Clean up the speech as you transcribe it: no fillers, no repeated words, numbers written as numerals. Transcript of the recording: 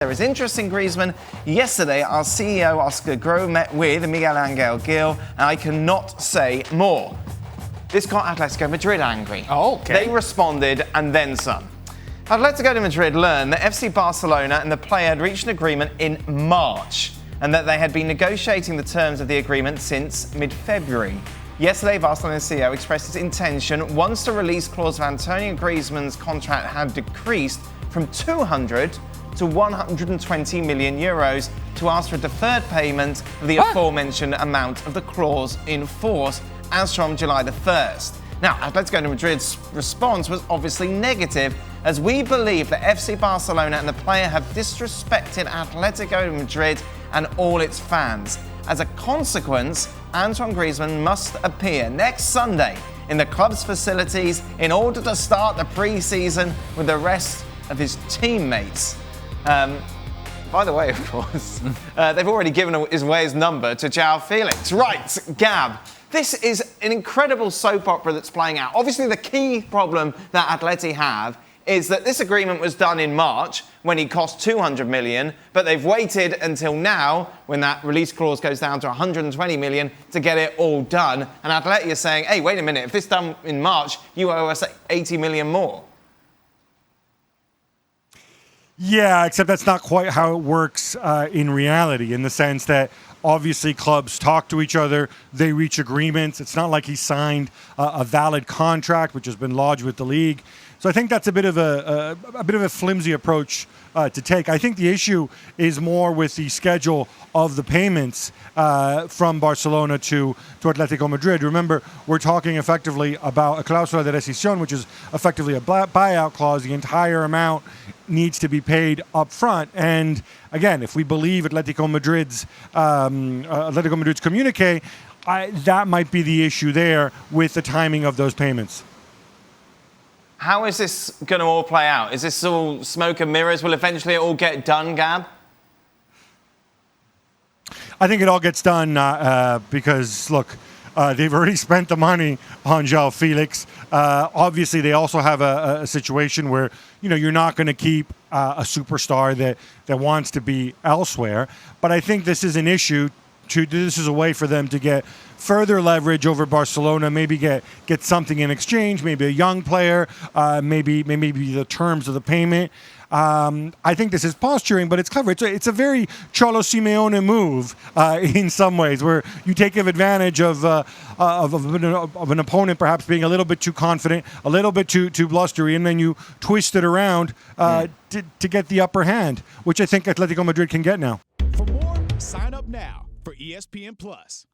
There is interest in Griezmann. Yesterday, our CEO, Oscar Groh, met with Miguel Angel Gil, and I cannot say more. This got Atletico Madrid angry. Oh, okay. They responded, and then some. Atletico Madrid learned that FC Barcelona and the player had reached an agreement in March, and that they had been negotiating the terms of the agreement since mid-February. Yesterday, Barcelona's CEO expressed his intention once the release clause of Antoine Griezmann's contract had decreased from 200 to 120 million euros to ask for a deferred payment of the aforementioned amount of the clause in force as from July the 1st. Now, Atletico Madrid's response was obviously negative, as we believe that FC Barcelona and the player have disrespected Atletico Madrid and all its fans. As a consequence, Antoine Griezmann must appear next Sunday in the club's facilities in order to start the pre-season with the rest of his teammates. By the way, of course, they've already given away his number to João Felix. Right, Gab, this is an incredible soap opera that's playing out. Obviously, the key problem that Atleti have is that this agreement was done in March when he cost 200 million, but they've waited until now when that release clause goes down to 120 million to get it all done. And Atleti is saying, hey, wait a minute, if this done in March, you owe us 80 million more. Yeah, except that's not quite how it works in reality, in the sense that obviously clubs talk to each other, they reach agreements. It's not like he signed a valid contract, which has been lodged with the league. So I think that's a bit of a flimsy approach to take. I think the issue is more with the schedule of the payments from Barcelona to Atletico Madrid. Remember, we're talking effectively about a cláusula de rescisión, which is effectively a buyout clause. The entire amount needs to be paid up front. And again, if we believe Atletico Madrid's communique, that might be the issue there with the timing of those payments. How is this going to all play out? Is this all smoke and mirrors? Will eventually it all get done, Gab? I think it all gets done because, look, they've already spent the money on João Felix. Obviously, they also have a situation where, you're not going to keep a superstar that wants to be elsewhere. But I think this is an issue. This is a way for them to get further leverage over Barcelona, maybe get something in exchange, maybe a young player, maybe the terms of the payment. I think this is posturing, but it's clever. It's a very Cholo Simeone move in some ways, where you take advantage of an opponent perhaps being a little bit too confident, a little bit too blustery, and then you twist it around to get the upper hand, which I think Atletico Madrid can get now. For more, sign up now for ESPN Plus.